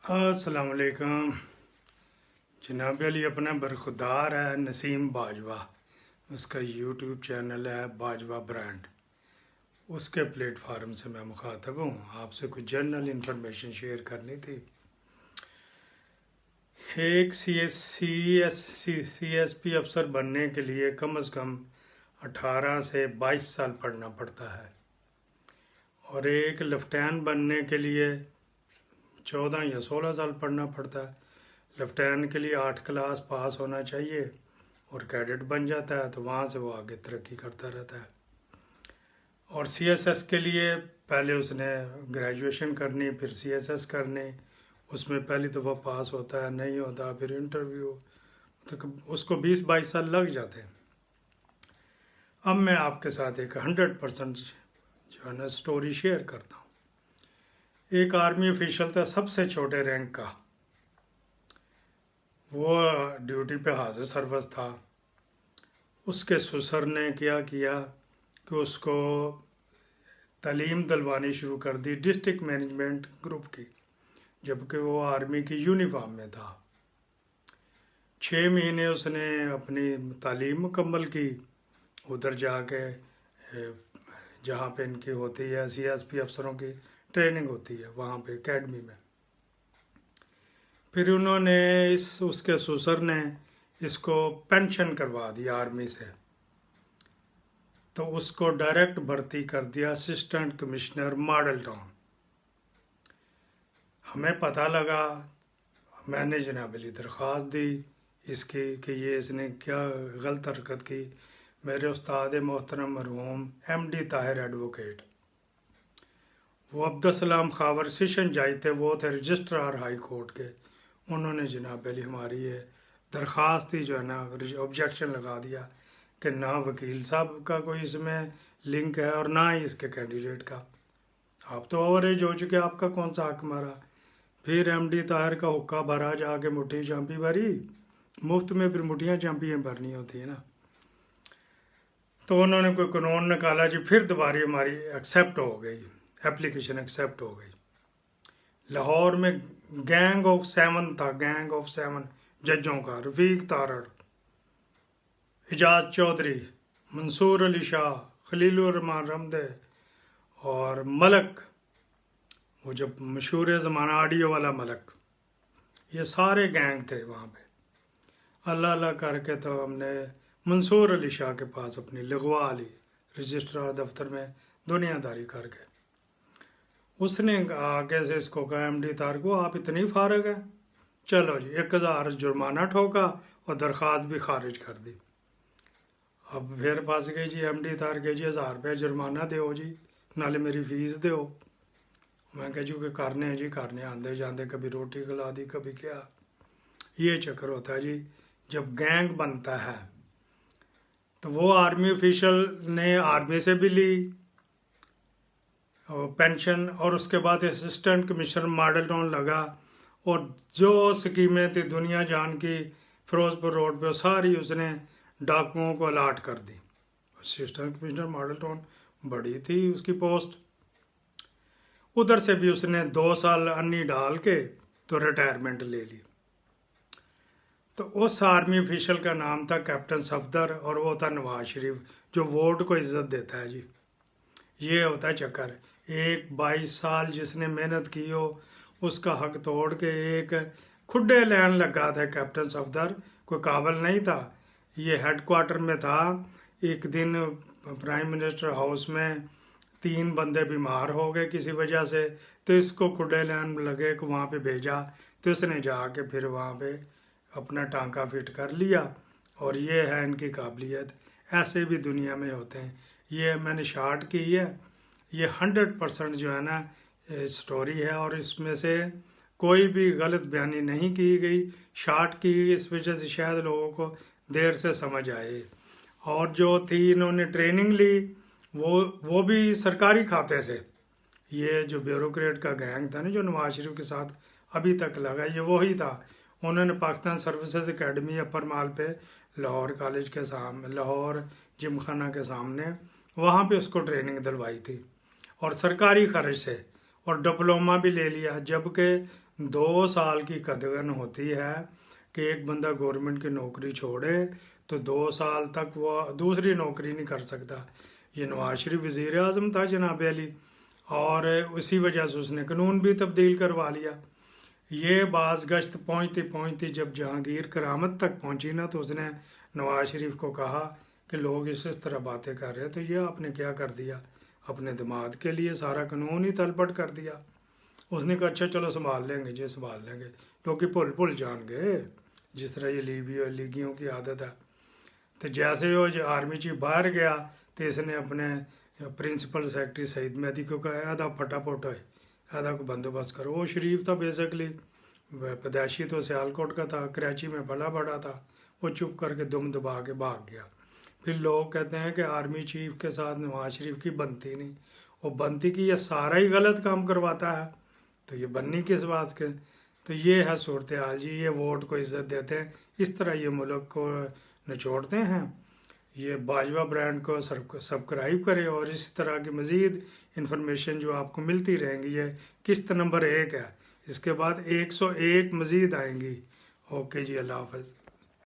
अस्सलाम वालेकुम। जनाब अली अपना बरखुदार है नसीम बाजवा, उसका यूट्यूब चैनल है बाजवा ब्रांड। उसके प्लेटफार्म से मैं मुखातब हूँ, आपसे कुछ जनरल इंफॉर्मेशन शेयर करनी थी। एक CSP अफसर बनने के लिए कम से कम 18 से 22 साल पढ़ना पड़ता है, और एक लेफ्टिनेंट बनने के लिए 14 या 16 साल पढ़ना पड़ता है। लेफ्टिनेंट के लिए 8 क्लास पास होना चाहिए, और कैडेट बन जाता है तो वहाँ से वो आगे तरक्की करता रहता है। और CSS के लिए पहले उसने ग्रेजुएशन करनी, फिर CSS करनी, उसमें पहली दफ़ा पास होता है, नहीं होता फिर इंटरव्यू, तो उसको 20-22 साल लग जाते हैं। अब मैं आपके साथ एक 100% जो है ना स्टोरी शेयर करता हूँ। एक आर्मी ऑफिशियल था सबसे छोटे रैंक का, वो ड्यूटी पे हाजिर सर्विस था। उसके ससुर ने क्या किया कि उसको तालीम दिलवानी शुरू कर दी डिस्ट्रिक्ट मैनेजमेंट ग्रुप की, जबकि वो आर्मी की यूनिफॉर्म में था। 6 महीने उसने अपनी तालीम मुकम्मल की, उधर जाके जहाँ पे इनकी होती है CSP अफसरों की ट्रेनिंग होती है, वहाँ पे एकेडमी में। फिर उन्होंने उसके ससुर ने इसको पेंशन करवा दी आर्मी से, तो उसको डायरेक्ट भर्ती कर दिया असिस्टेंट कमिश्नर मॉडल टाउन। हमें पता लगा, मैंने जनाब अली दरख्वास्त दी इसकी कि ये इसने क्या गलत हरकत की। मेरे उस्ताद मोहतरम मरहूम MD ताहिर एडवोकेट, वो अब्दुलसलाम खावर सेशन जज थे, वो थे रजिस्ट्रार हाई कोर्ट के। उन्होंने जनाब अली हमारी ये दरख्वास्त ही जो है ना ऑब्जेक्शन लगा दिया कि ना वकील साहब का कोई इसमें लिंक है और ना ही इसके कैंडिडेट का। आप तो ओवर एज हो चुके, आपका कौन सा हक मारा। फिर MD ताहिर का हुक्का भरा, जाके मुट्ठी चांपी भरी, मुफ्त में फिर मुठियाँ चांपियाँ भरनी होती है ना। तो उन्होंने कोई कानून निकाला जी, फिर दोबारा हमारी एक्सेप्ट हो गई, एप्लीकेशन एक्सेप्ट हो गई। लाहौर में गैंग ऑफ 7 था, गैंग ऑफ 7 जजों का, रफीक तारड़, इजाज चौधरी, मंसूर अली शाह, खलीलुर रहमान रमदे और मलक, वो जब मशहूर ज़माना ऑडियो वाला मलक, ये सारे गैंग थे वहाँ पे। अल्लाह अल्लाह करके तो हमने मंसूर अली शाह के पास अपनी लिखवा ली, रजिस्ट्रार दफ्तर में दुनियादारी करके। उसने आगे से इसको कहा MD तार को, आप इतनी फारग है, चलो जी 1000 जुर्माना ठोका और दरख्वास्त भी खारिज कर दी। अब फिर फंस गई जी MD तार के जी 1000 रुपये जुर्माना दो जी, नाले मेरी फीस दो। मैं कह जी करने जी करने, आंदे जाते कभी रोटी खिला दी कभी क्या। ये चक्कर होता है जी जब गैंग बनता है। तो वो आर्मी ऑफिशियल ने आर्मी से भी ली पेंशन, और उसके बाद असिस्टेंट कमिश्नर मॉडल टाउन लगा, और जो स्कीमें थी दुनिया जान की फिरोजपुर रोड पे सारी उसने डाकुओं को अलाट कर दी। असिस्टेंट कमिश्नर मॉडल टाउन बड़ी थी उसकी पोस्ट। उधर से भी उसने 2 साल अन्नी डाल के तो रिटायरमेंट ले ली। तो उस आर्मी ऑफिशियल का नाम था कैप्टन सफदर, और वो था नवाज शरीफ जो वोट को इज्जत देता है जी। ये होता है चक्कर, एक 22 साल जिसने मेहनत की हो उसका हक तोड़ के एक खुडे लैन लगा था कैप्टन सफदर, कोई काबल नहीं था। ये हेडक्वार्टर में था। एक दिन प्राइम मिनिस्टर हाउस में 3 बंदे बीमार हो गए किसी वजह से, तो इसको खुडे लैन लगे को वहाँ पे भेजा, तो इसने जाके फिर वहाँ पे अपना टांका फिट कर लिया। और ये है इनकी काबिलियत, ऐसे भी दुनिया में होते हैं। ये मैंने शार्ट की है, ये 100% जो है ना स्टोरी है, और इसमें से कोई भी गलत बयानी नहीं की गई, शार्ट की, इस वजह से शायद लोगों को देर से समझ आए। और जो थी इन्होंने ट्रेनिंग ली वो भी सरकारी खाते से। ये जो ब्यूरोक्रेट का गैंग था ना जो नवाज शरीफ के साथ अभी तक लगा, ये वही था। उन्होंने पाकिस्तान सर्विसेज एकेडमी अपर माल पे लाहौर कॉलेज के सामने, लाहौर जिमखाना के सामने, वहाँ पे उसको ट्रेनिंग दिलवाई थी और सरकारी खर्च से, और डिप्लोमा भी ले लिया। जबकि 2 سال کی قدغن ہوتی ہے کہ ایک بندہ گورنمنٹ کی نوکری چھوڑے تو 2 سال تک وہ دوسری نوکری نہیں کر سکتا. یہ نواز شریف وزیر اعظم تھا جناب علی، اور اسی وجہ سے اس نے قانون بھی تبدیل کروا لیا. یہ بعض گشت پہنچتی پہنچتی جب جہانگیر کرامت تک پہنچی نا تو اس نے نواز شریف کو کہا کہ لوگ اس طرح باتیں کر رہے ہیں تو یہ آپ نے کیا کر دیا، اپنے دماد کے لیے سارا قانون ہی تلپٹ کر دیا. اس نے کہا اچھا چلو سنبھال لیں گے جی سنبھال لیں گے. لوگ بھول جان گئے جس طرح یہ لیگیوں کی عادت ہے. تو جیسے وہ آرمی چیف باہر گیا تو اس نے اپنے پرنسپل سیکرٹری سعید مہدی کو کہا آدھا پھٹا پھٹ ہے، آدھا کو بندوبست کرو. وہ شریف تھا بیسکلی، پیدائشی تو سیالکوٹ کا تھا، کراچی میں پلا بڑا تھا. وہ چپ کر کے دم دبا کے بھاگ گیا. پھر لوگ کہتے ہیں کہ آرمی چیف کے ساتھ نواز شریف کی بنتی نہیں. وہ بنتی کی یہ سارا ہی غلط کام کرواتا ہے تو یہ بننی کس بات کے. تو یہ ہے صورتحال جی. یہ ووٹ کو عزت دیتے ہیں، اس طرح یہ ملک کو نچوڑتے ہیں. یہ باجوہ برانڈ کو سبسکرائب کریں اور اسی طرح کی مزید انفارمیشن جو آپ کو ملتی رہیں گی. یہ قسط نمبر 1 ہے، اس کے بعد 101 مزید آئیں گی. اوکے جی، اللہ حافظ.